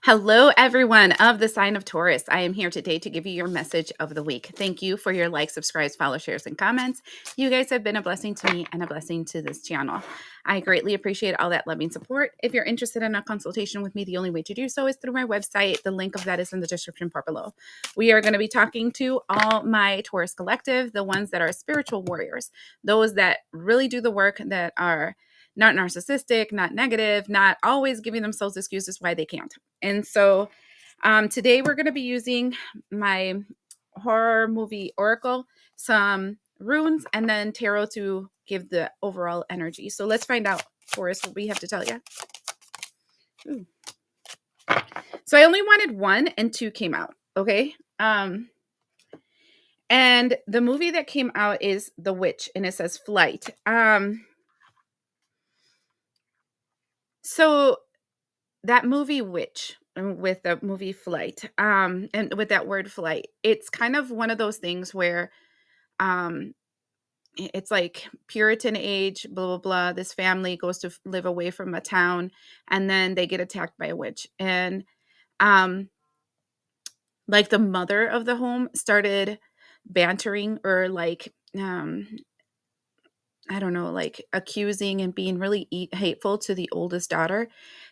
Hello, everyone of the sign of Taurus. I am here today to give you your message of the week. Thank you for your likes, subscribes, follow, shares, and comments. You guys have been a blessing to me and a blessing to this channel. I greatly appreciate all that loving support. If you're interested in a consultation with me, the only way to do so is through my website. The link of that is in the description bar below. We are going to be talking to all my Taurus collective, the ones that are spiritual warriors, those that really do the work, that are not narcissistic, not negative, not always giving themselves excuses why they can't. And so today we're going to be using my horror movie oracle, some runes, and then tarot to give the overall energy. So let's find out, Taurus, what we have to tell you. Ooh. So I only wanted one and two came out. Okay. And the movie that came out is The Witch, and it says Flight. So that movie Witch, with the movie Flight, and with that word flight, it's kind of one of those things where it's like Puritan age, blah blah blah. This family goes to live away from a town, and then they get attacked by a witch, and like the mother of the home started bantering, or like I don't know, like accusing and being really hateful to the oldest daughter.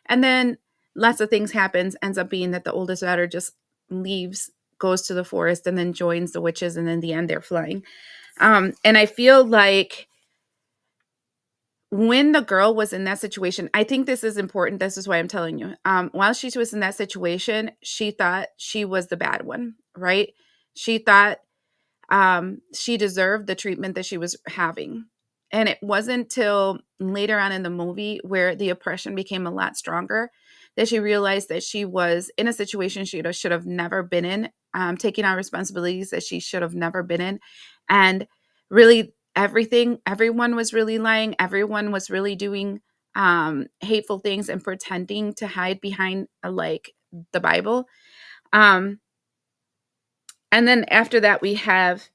And then lots of things happens, ends up being that the oldest daughter just leaves, goes to the forest, and then joins the witches. And in the end, they're flying. And I feel like when the girl was in that situation, I think this is important. This is why I'm telling you. While she was in that situation, she thought she was the bad one, right? She thought she deserved the treatment that she was having. And it wasn't till later on in the movie, where the oppression became a lot stronger, that she realized that she was in a situation she should have never been in, taking on responsibilities that she should have never been in. And really everyone was really lying. Everyone was really doing hateful things and pretending to hide behind like the Bible. And then after that, we have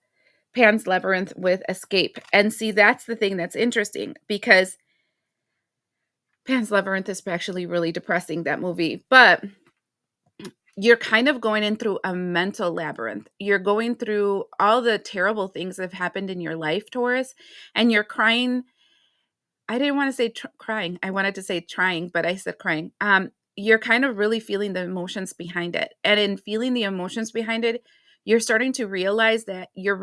Pan's Labyrinth with Escape. And see, that's the thing that's interesting, because Pan's Labyrinth is actually really depressing, that movie. But you're kind of going in through a mental labyrinth. You're going through all the terrible things that have happened in your life, Taurus, and you're crying. I didn't want to say crying. I wanted to say trying, but I said crying. You're kind of really feeling the emotions behind it. And in feeling the emotions behind it, you're starting to realize that you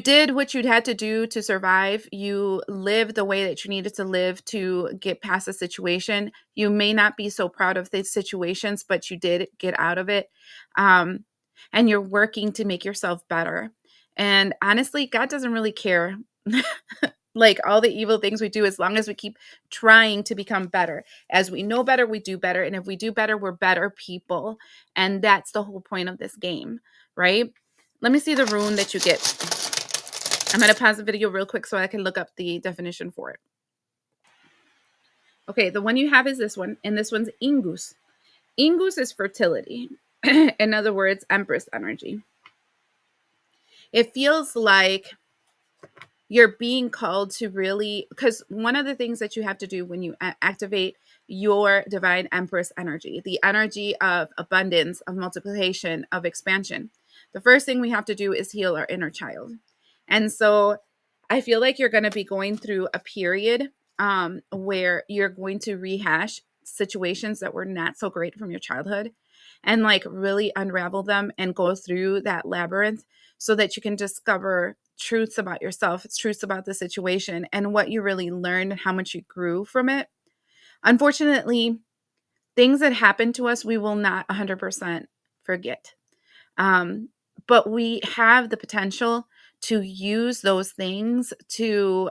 did what you'd had to do to survive. You lived the way that you needed to live to get past the situation. You may not be so proud of the situations, but you did get out of it. And you're working to make yourself better. And honestly, God doesn't really care like all the evil things we do, as long as we keep trying to become better. As we know better, we do better. And if we do better, we're better people. And that's the whole point of this game, right? Let me see the rune that you get. I'm going to pause the video real quick so I can look up the definition for it. Okay, the one you have is this one, and this one's Ingus. Ingus is fertility. In other words, Empress energy. It feels like you're being called to really, because one of the things that you have to do when you activate your divine Empress energy, the energy of abundance, of multiplication, of expansion, the first thing we have to do is heal our inner child. And so I feel like you're going to be going through a period where you're going to rehash situations that were not so great from your childhood, and like really unravel them and go through that labyrinth so that you can discover truths about yourself, truths about the situation, and what you really learned and how much you grew from it. Unfortunately, things that happen to us, we will not 100% forget. But we have the potential to use those things to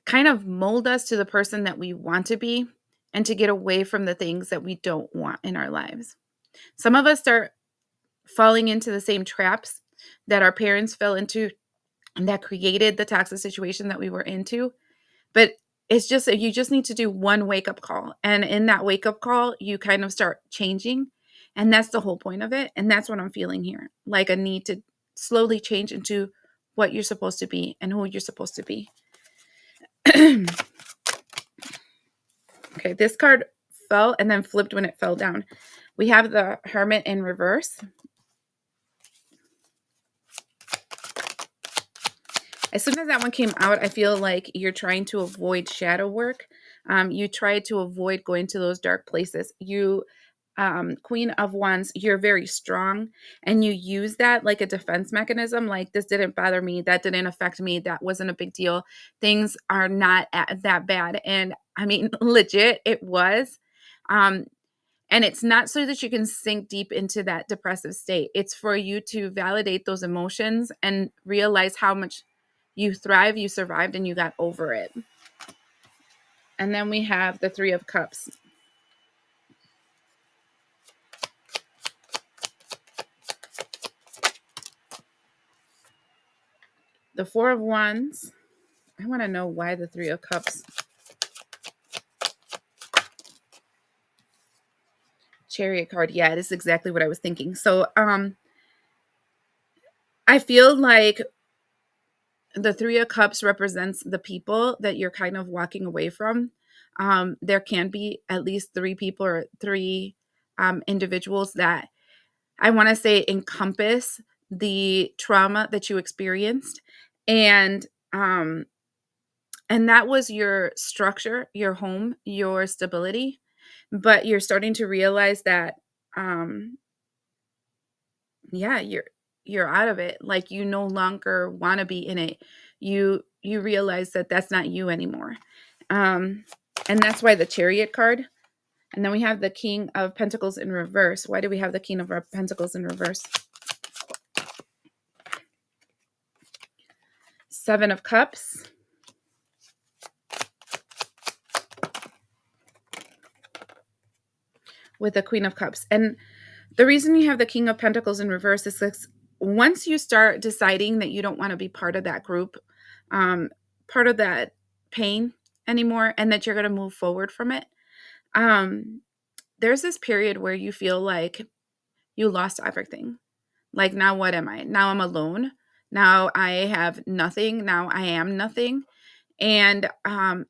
kind of mold us to the person that we want to be, and to get away from the things that we don't want in our lives. Some of us start falling into the same traps that our parents fell into, and that created the toxic situation that we were into. But it's just, you just need to do one wake-up call. And in that wake-up call, you kind of start changing. And that's the whole point of it. And that's what I'm feeling here. Like a need to slowly change into what you're supposed to be and who you're supposed to be. Okay, this card fell and then flipped when it fell down. We have the Hermit in reverse. As soon as that one came out, I feel like you're trying to avoid shadow work. You try to avoid going to those dark places. You, Queen of Wands, you're very strong, and you use that like a defense mechanism. Like, this didn't bother me. That didn't affect me. That wasn't a big deal. Things are not that bad. And I mean, legit, it was. Um, and it's not so that you can sink deep into that depressive state. It's for you to validate those emotions and realize how much you thrive, you survived, and you got over it. And then we have the Three of Cups. The Four of Wands. I want to know why the Three of Cups. Chariot card. Yeah, it is exactly what I was thinking. So I feel like the Three of Cups represents the people that you're kind of walking away from. There can be at least three people or three individuals that I want to say encompass the trauma that you experienced. And that was your structure, your home, your stability. But you're starting to realize that yeah, you're out of it. Like, you no longer want to be in it. You realize that that's not you anymore. And that's why the Chariot card. And then we have the King of Pentacles in reverse. Why do we have the King of Pentacles in reverse? Seven of Cups. With the Queen of Cups. And the reason you have the King of Pentacles in reverse is because once you start deciding that you don't want to be part of that group, part of that pain anymore, and that you're going to move forward from it, there's this period where you feel like you lost everything. Like, now what am I? Now I'm alone. Now I have nothing. Now I am nothing. And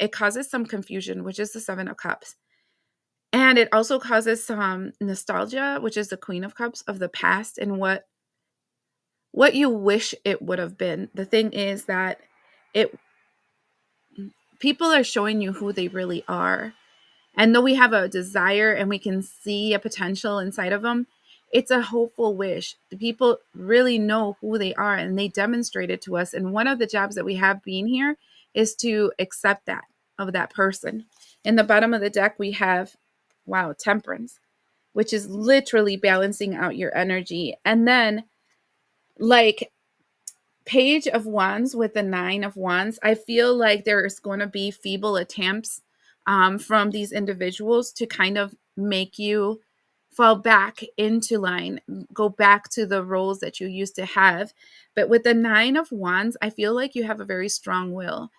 it causes some confusion, which is the Seven of Cups. And it also causes some nostalgia, which is the Queen of Cups, of the past and what you wish it would have been. The thing is that people are showing you who they really are. And though we have a desire and we can see a potential inside of them, it's a hopeful wish. The people really know who they are, and they demonstrate it to us. And one of the jobs that we have being here is to accept that of that person. In the bottom of the deck, we have, wow, Temperance, which is literally balancing out your energy. And then, like, Page of Wands with the Nine of Wands, I feel like there's going to be feeble attempts from these individuals to kind of make you fall back into line, go back to the roles that you used to have. But with the Nine of Wands, I feel like you have a very strong will.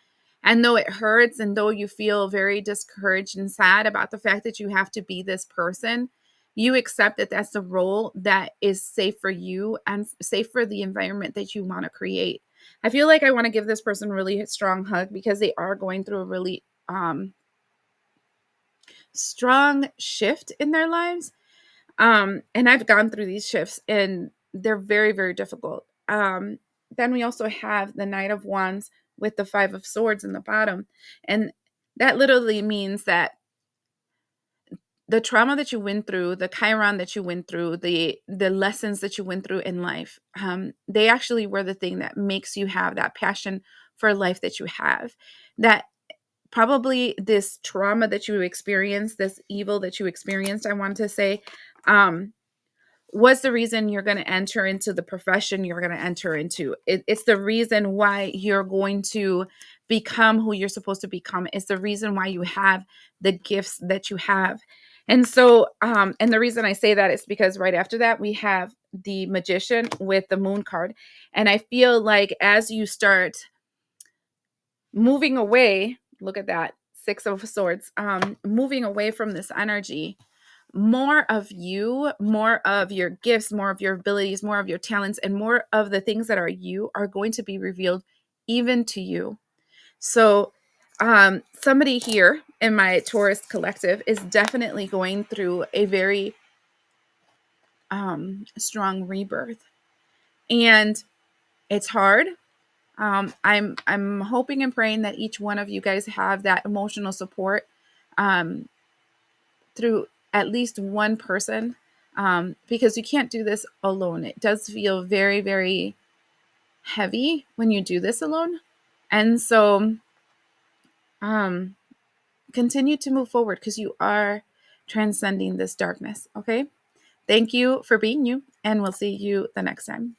And though it hurts, and though you feel very discouraged and sad about the fact that you have to be this person, you accept that that's the role that is safe for you and safe for the environment that you want to create. I feel like I want to give this person really a strong hug because they are going through a really strong shift in their lives. And I've gone through these shifts, and they're very, very difficult. Then we also have the Knight of Wands with the Five of Swords in the bottom. And that literally means that the trauma that you went through, the Chiron that you went through, the lessons that you went through in life, they actually were the thing that makes you have that passion for life that you have. That probably this trauma that you experienced, this evil that you experienced, I want to say, was the reason you're going to enter into the profession you're going to enter into. It's the reason why you're going to become who you're supposed to become. It's the reason why you have the gifts that you have. And so, and the reason I say that is because right after that, we have the Magician with the Moon card. And I feel like as you start moving away, look at that, Six of Swords, moving away from this energy, more of you, more of your gifts, more of your abilities, more of your talents, and more of the things that are you are going to be revealed even to you. So somebody here in my Taurus collective is definitely going through a very strong rebirth, and it's hard. I'm hoping and praying that each one of you guys have that emotional support through at least one person, because you can't do this alone. It does feel very, very heavy when you do this alone. And so continue to move forward because you are transcending this darkness. Okay. Thank you for being you, and we'll see you the next time.